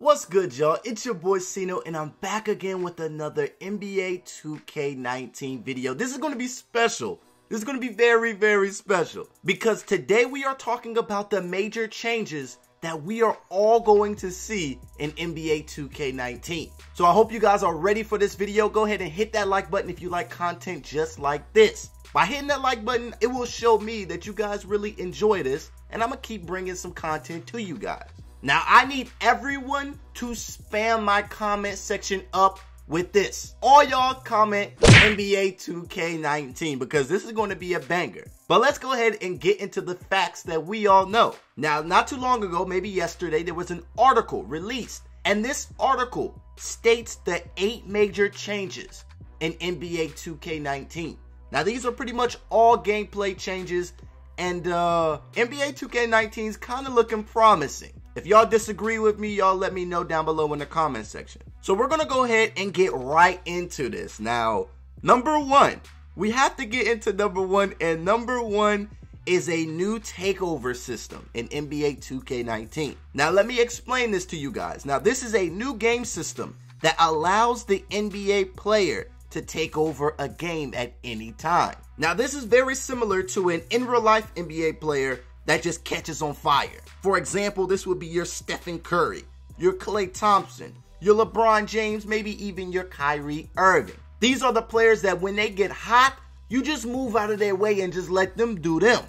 What's good, y'all? It's your boy Cnote, and I'm back again with another NBA 2K19 video. This is going to be special. This is going to be very, very special because today we are talking about the major changes that we are all going to see in NBA 2K19. So I hope you guys are ready for this video. Go ahead and hit that like button if you like content just like this. By hitting that like button, it will show me that you guys really enjoy this, and I'm going to keep bringing some content to you guys. Now, I need everyone to spam my comment section up with this. All y'all comment NBA 2K19 because this is going to be a banger. But let's go ahead and get into the facts that we all know. Now, not too long ago, maybe yesterday, there was an article released. And this article states the 8 major changes in NBA 2K19. Now, these are pretty much all gameplay changes. And NBA 2K19 is kind of looking promising. If y'all disagree with me, y'all let me know down below in the comment section. So we're going to go ahead and get right into this. Now, number 1. We have to get into number 1. And number 1 is a new takeover system in NBA 2K19. Now, let me explain this to you guys. Now, this is a new game system that allows the NBA player to take over a game at any time. Now, this is very similar to an in-real-life NBA player that just catches on fire. For example, this would be your Stephen Curry, your Klay Thompson, your LeBron James, maybe even your Kyrie Irving. These are the players that when they get hot, you just move out of their way and just let them do them.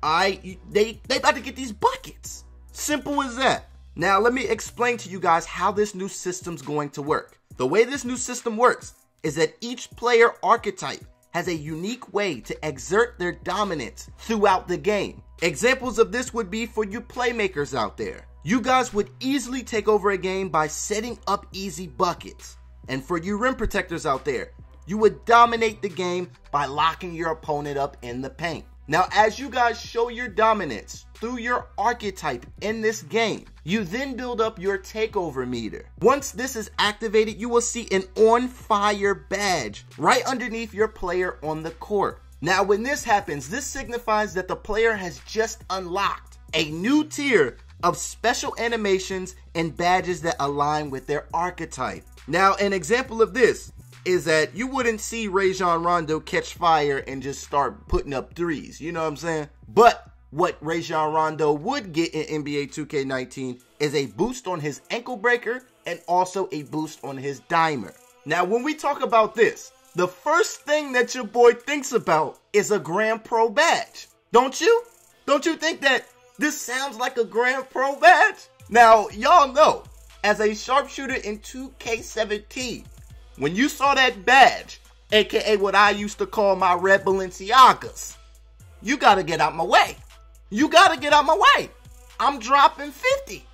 They about to get these buckets. Simple as that. Now, let me explain to you guys how this new system's going to work. The way this new system works is that each player archetype has a unique way to exert their dominance throughout the game. Examples of this would be for you playmakers out there. You guys would easily take over a game by setting up easy buckets. And for you rim protectors out there, you would dominate the game by locking your opponent up in the paint. Now, as you guys show your dominance through your archetype in this game, you then build up your takeover meter. Once this is activated, you will see an on fire badge right underneath your player on the court. Now, when this happens, this signifies that the player has just unlocked a new tier of special animations and badges that align with their archetype. Now, an example of this is that you wouldn't see Rajon Rondo catch fire and just start putting up threes, you know what I'm saying? But what Rajon Rondo would get in NBA 2K19 is a boost on his ankle breaker and also a boost on his dimer. Now, when we talk about this, the first thing that your boy thinks about is a Grand Pro badge. Don't you? Don't you think that this sounds like a Grand Pro badge? Now, y'all know, as a sharpshooter in 2K17, when you saw that badge, aka what I used to call my red Balenciagas, you gotta get out my way. You gotta get out my way. I'm dropping 50.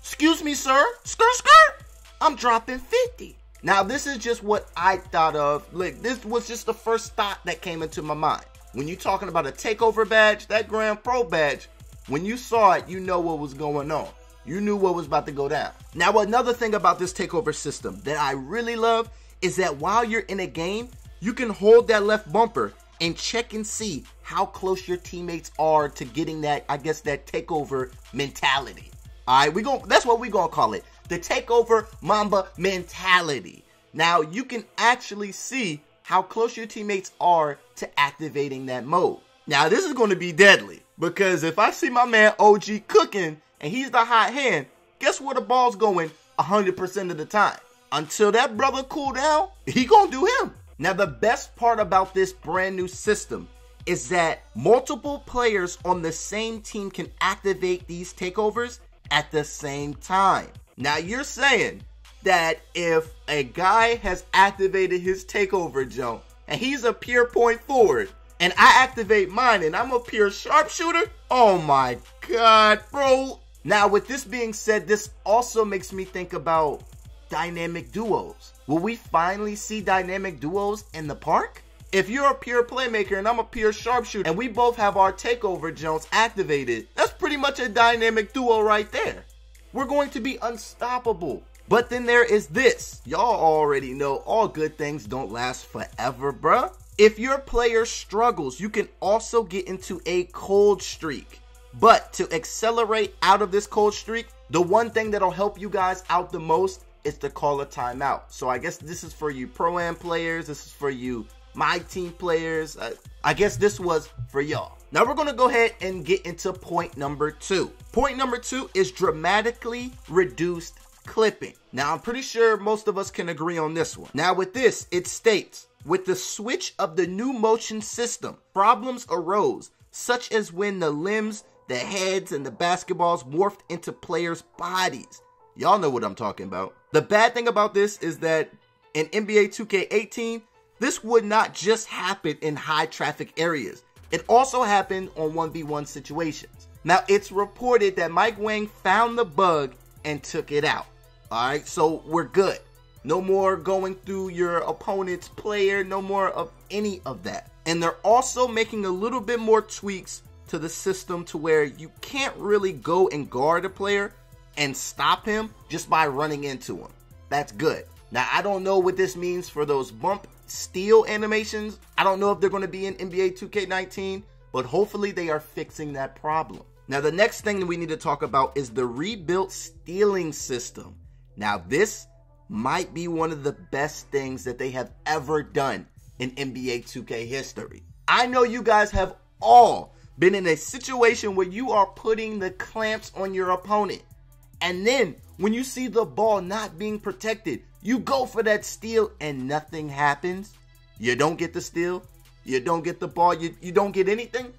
Excuse me, sir. Skirt. I'm dropping 50. Now, this is just what I thought of. Like, this was just the first thought that came into my mind. When you're talking about a takeover badge, that Grand Pro badge, when you saw it, you know what was going on. You knew what was about to go down. Now, another thing about this takeover system that I really love is that while you're in a game, you can hold that left bumper and check and see how close your teammates are to getting that, I guess, that takeover mentality. All right, that's what we're going to call it. The takeover Mamba mentality. Now, you can actually see how close your teammates are to activating that mode. Now, this is going to be deadly because if I see my man OG cooking and he's the hot hand, guess where the ball's going 100% of the time? Until that brother cool down, he gonna do him. Now, the best part about this brand new system is that multiple players on the same team can activate these takeovers at the same time. Now, you're saying that if a guy has activated his takeover jump and he's a pure point forward and I activate mine and I'm a pure sharpshooter, oh my God, bro. Now, with this being said, this also makes me think about dynamic duos. Will we finally see dynamic duos in the park? If you're a pure playmaker and I'm a pure sharpshooter and we both have our takeover jumps activated, that's pretty much a dynamic duo right there. We're going to be unstoppable. But then there is this. Y'all already know all good things don't last forever, bruh. If your player struggles, you can also get into a cold streak But to accelerate out of this cold streak, the one thing that'll help you guys out the most is to call a timeout. So I guess this is for you Pro-Am players. This is for you My Team players. I guess this was for y'all. Now we're going to go ahead and get into point number 2. Point number 2 is dramatically reduced clipping. Now I'm pretty sure most of us can agree on this one. Now with this, it states, with the switch of the new motion system, problems arose, such as when the limbs, the heads, and the basketballs morphed into players' bodies. Y'all know what I'm talking about. The bad thing about this is that in NBA 2K18, this would not just happen in high traffic areas. It also happened on 1v1 situations. Now it's reported that Mike Wang found the bug and took it out. Alright, so we're good. No more going through your opponent's player, no more of any of that. And they're also making a little bit more tweaks to the system to where you can't really go and guard a player and stop him just by running into him. That's good. Now, I don't know what this means for those bump steal animations. I don't know if they're going to be in NBA 2K19, but hopefully they are fixing that problem. Now, the next thing that we need to talk about is the rebuilt stealing system. Now, this might be one of the best things that they have ever done in NBA 2K history. I know you guys have all been in a situation where you are putting the clamps on your opponent, and then when you see the ball not being protected, you go for that steal and nothing happens. You don't get the steal, you don't get the ball, you don't get anything.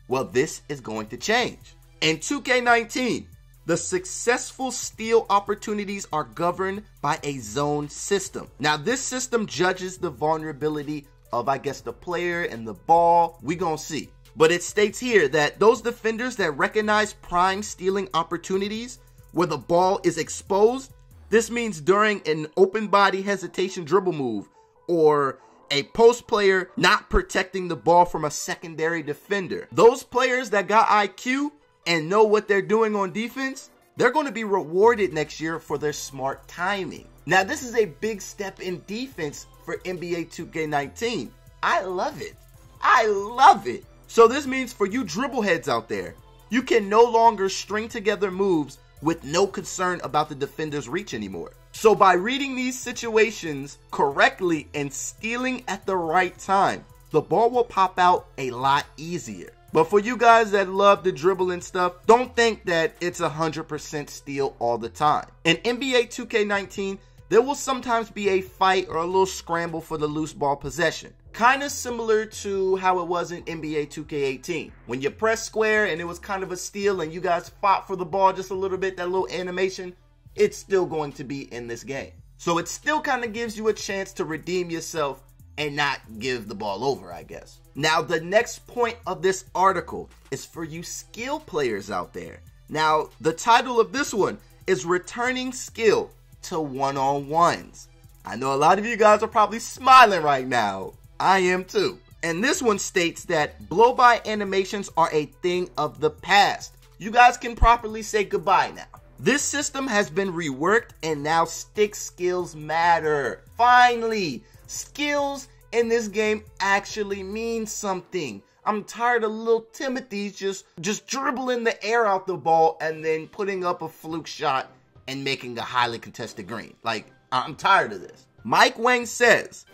Well, this is going to change. In 2K19, the successful steal opportunities are governed by a zone system. Now, this system judges the vulnerability of, I guess, the player and the ball. We gonna see. But it states here that those defenders that recognize prime stealing opportunities where the ball is exposed, this means during an open body hesitation dribble move or a post player not protecting the ball from a secondary defender. Those players that got IQ and know what they're doing on defense, they're going to be rewarded next year for their smart timing. Now, this is a big step in defense for NBA 2K19. I love it. I love it. So this means for you dribble heads out there, you can no longer string together moves with no concern about the defender's reach anymore. So by reading these situations correctly and stealing at the right time, the ball will pop out a lot easier. But for you guys that love the dribble and stuff, don't think that it's 100% steal all the time. In NBA 2K19, there will sometimes be a fight or a little scramble for the loose ball possession. Kind of similar to how it was in NBA 2K18. When you press square and it was kind of a steal and you guys fought for the ball just a little bit, that little animation, it's still going to be in this game. So it still kind of gives you a chance to redeem yourself and not give the ball over, I guess. Now, the next point of this article is for you skill players out there. Now, the title of this one is Returning Skill to One-on-Ones. I know a lot of you guys are probably smiling right now. I am too. And this one states that blow-by animations are a thing of the past. You guys can properly say goodbye now. This system has been reworked and now stick skills matter. Finally, skills in this game actually mean something. I'm tired of little Timothy's just dribbling the air out the ball and then putting up a fluke shot and making a highly contested green. Like, I'm tired of this. Mike Wang says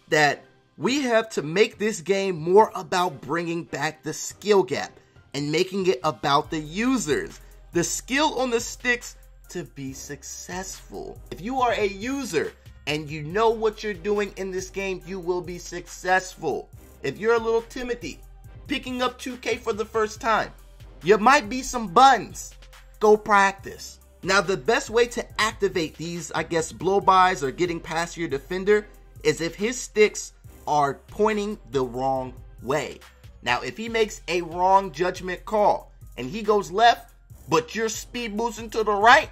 that we have to make this game more about bringing back the skill gap and making it about the users, the skill on the sticks to be successful. If you are a user and you know what you're doing in this game, you will be successful. If you're a little Timothy picking up 2K for the first time, you might be some buns. Go practice. Now, the best way to activate these, I guess, blow-bys or getting past your defender is if his sticks are pointing the wrong way. Now, if he makes a wrong judgment call and he goes left, but you're speed boosting to the right,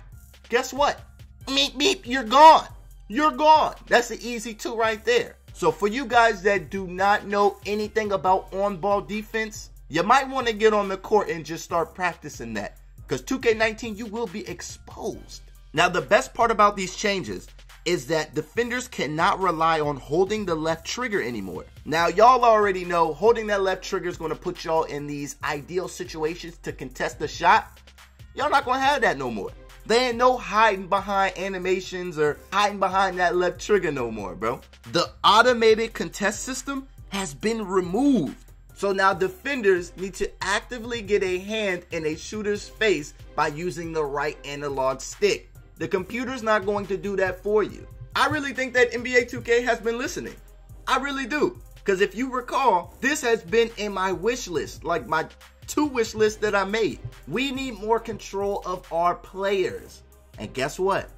guess what? Meep, meep, you're gone. You're gone. That's an easy 2 right there. So for you guys that do not know anything about on-ball defense, you might want to get on the court and just start practicing that. Because 2K19, you will be exposed. Now, the best part about these changes is that defenders cannot rely on holding the left trigger anymore. Now, y'all already know holding that left trigger is going to put y'all in these ideal situations to contest the shot. Y'all not going to have that no more. There ain't no hiding behind animations or hiding behind that left trigger no more, bro. The automated contest system has been removed. So now defenders need to actively get a hand in a shooter's face by using the right analog stick. The computer's not going to do that for you. I really think that NBA 2K has been listening. I really do. Because if you recall, this has been in my wish list, like my 2 wish lists that I made. We need more control of our players. And guess what?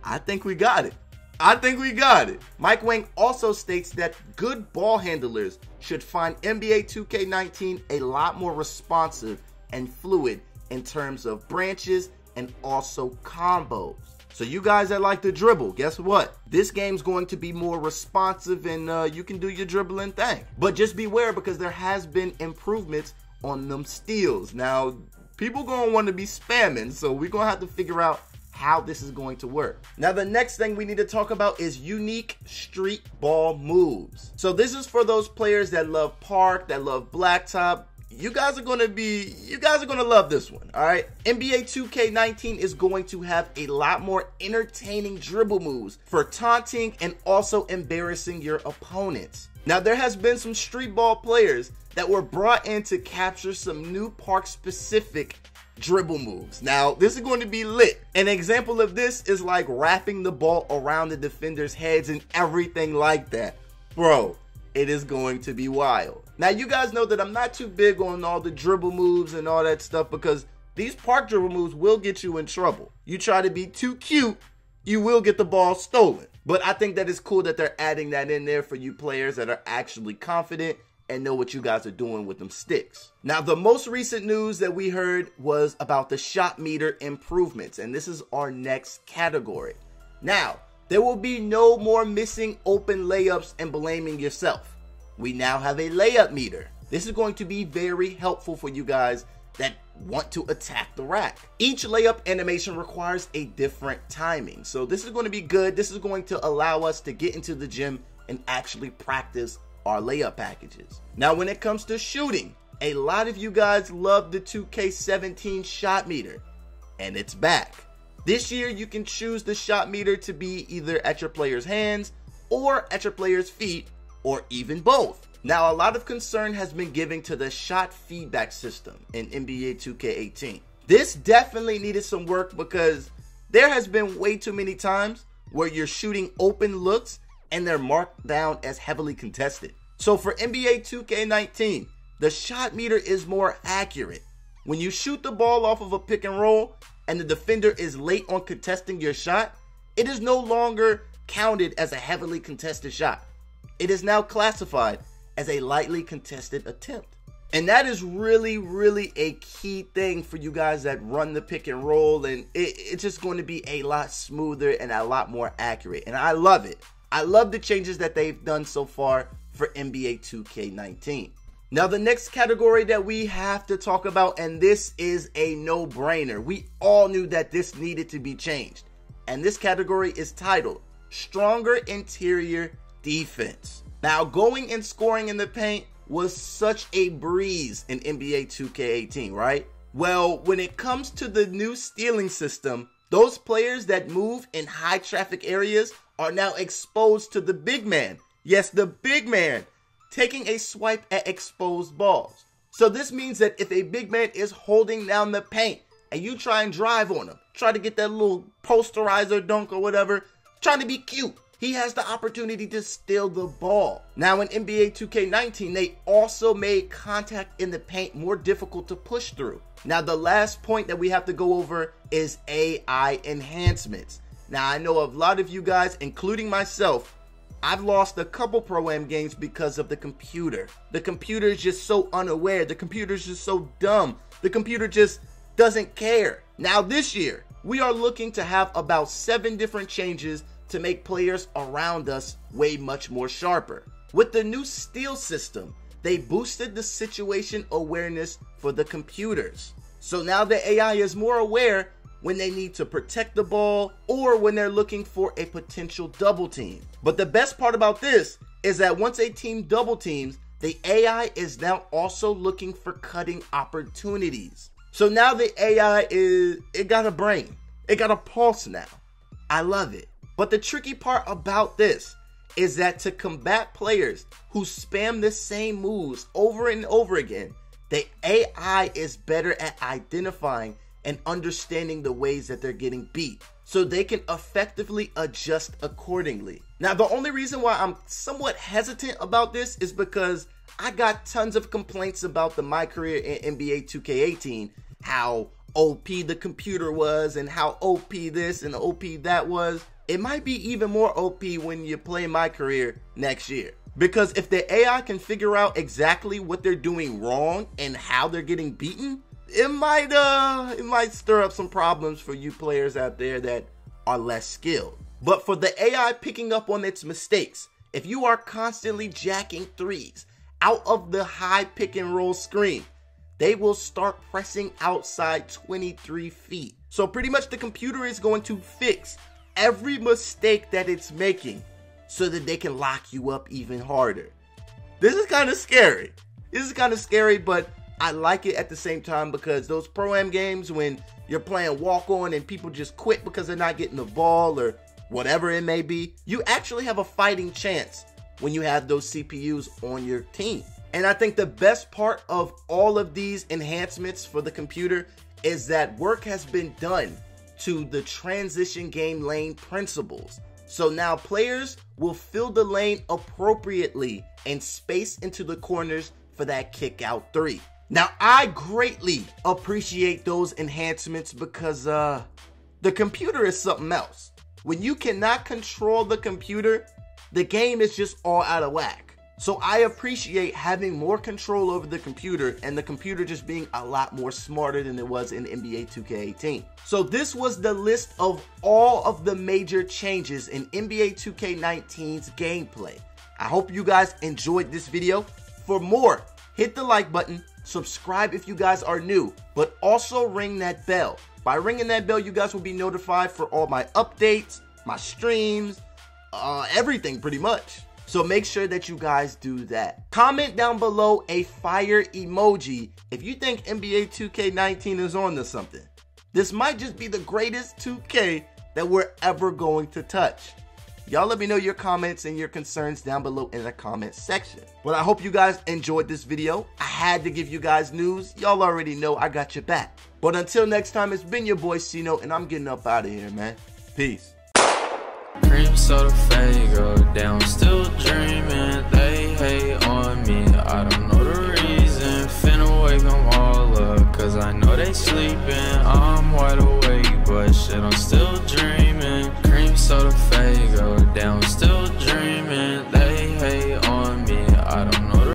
I think we got it. I think we got it. Mike Wang also states that good ball handlers should find NBA 2K19 a lot more responsive and fluid in terms of branches and also combos. So you guys that like to dribble, guess what? This game's going to be more responsive and you can do your dribbling thing. But just beware because there has been improvements on them steals. Now, people gonna want to be spamming, so we're gonna have to figure out how this is going to work. Now, the next thing we need to talk about is unique street ball moves. So this is for those players that love park, that love blacktop. You guys are gonna love this one, all right? NBA 2K19 is going to have a lot more entertaining dribble moves for taunting and also embarrassing your opponents. Now, there has been some street ball players that were brought in to capture some new park-specific dribble moves. Now, this is going to be lit. An example of this is like wrapping the ball around the defenders' heads and everything like that. Bro, it is going to be wild. Now, you guys know that I'm not too big on all the dribble moves and all that stuff because these park dribble moves will get you in trouble. You try to be too cute, you will get the ball stolen. But I think that it's cool that they're adding that in there for you players that are actually confident and know what you guys are doing with them sticks. Now, the most recent news that we heard was about the shot meter improvements, and this is our next category. Now, there will be no more missing open layups and blaming yourself. We now have a layup meter. This is going to be very helpful for you guys that want to attack the rack. Each layup animation requires a different timing. So this is going to be good. This is going to allow us to get into the gym and actually practice our layup packages. Now, when it comes to shooting, a lot of you guys love the 2K17 shot meter, and it's back. This year, you can choose the shot meter to be either at your player's hands or at your player's feet, or even both. Now, a lot of concern has been given to the shot feedback system in NBA 2K18. This definitely needed some work because there has been way too many times where you're shooting open looks and they're marked down as heavily contested. So for NBA 2K19, the shot meter is more accurate. When you shoot the ball off of a pick and roll and the defender is late on contesting your shot, it is no longer counted as a heavily contested shot. It is now classified as a lightly contested attempt. And that is really, really a key thing for you guys that run the pick and roll, and it's just going to be a lot smoother and a lot more accurate. And I love it. I love the changes that they've done so far for NBA 2K19. Now, the next category that we have to talk about, and this is a no-brainer. We all knew that this needed to be changed. And this category is titled Stronger Interior Defense. Now, going and scoring in the paint was such a breeze in NBA 2K18, right? Well, when it comes to the new stealing system, those players that move in high traffic areas are now exposed to the big man. Yes, the big man taking a swipe at exposed balls. So this means that if a big man is holding down the paint and you try and drive on him, try to get that little posterizer dunk or whatever, trying to be cute, he has the opportunity to steal the ball. Now in NBA 2K19, they also made contact in the paint more difficult to push through. Now the last point that we have to go over is AI enhancements. Now I know a lot of you guys, including myself, I've lost a couple Pro-Am games because of the computer. The computer is just so unaware. The computer is just so dumb. The computer just doesn't care. Now this year, we are looking to have about 7 different changes to make players around us way much more sharper. With the new steal system, they boosted the situation awareness for the computers. So now the AI is more aware when they need to protect the ball, or when they're looking for a potential double team. But the best part about this is that once a team double teams, the AI is now also looking for cutting opportunities. So now the AI it got a brain. It got a pulse now. I love it. But the tricky part about this is that to combat players who spam the same moves over and over again, the AI is better at identifying and understanding the ways that they're getting beat, so they can effectively adjust accordingly. Now, the only reason why I'm somewhat hesitant about this is because I got tons of complaints about my career in NBA 2K18, how OP the computer was and how OP this and OP that was. It might be even more OP when you play my career next year. Because if the AI can figure out exactly what they're doing wrong and how they're getting beaten, it might stir up some problems for you players out there that are less skilled. But for the AI picking up on its mistakes, if you are constantly jacking threes out of the high pick and roll screen, they will start pressing outside 23 feet. So pretty much the computer is going to fix every mistake that it's making so that they can lock you up even harder. This is kind of scary. But I like it at the same time, because those Pro-Am games when you're playing walk-on and people just quit because they're not getting the ball or whatever it may be, you actually have a fighting chance when you have those CPUs on your team. And I think the best part of all of these enhancements for the computer is that work has been done to the transition game lane principles. So now players will fill the lane appropriately and space into the corners for that kick out three. Now, I greatly appreciate those enhancements because the computer is something else. When you cannot control the computer, the game is just all out of whack. So I appreciate having more control over the computer and the computer just being a lot more smarter than it was in NBA 2K18. So this was the list of all of the major changes in NBA 2K19's gameplay. I hope you guys enjoyed this video. For more, hit the like button, subscribe if you guys are new, but also ring that bell. By ringing that bell, you guys will be notified for all my updates, my streams, everything pretty much. So make sure that you guys do that. Comment down below a fire emoji if you think NBA 2K19 is on to something. This might just be the greatest 2K that we're ever going to touch. Y'all let me know your comments and your concerns down below in the comment section. But I hope you guys enjoyed this video. I had to give you guys news. Y'all already know I got your back. But until next time, it's been your boy Cnote, and I'm getting up out of here, man. Peace. Cream soda go down, still dreaming. They hate on me, I don't know the reason. Finna wake them all up, cause I know they sleeping. I'm wide awake, but shit, I'm still dreaming. Cream soda go down, still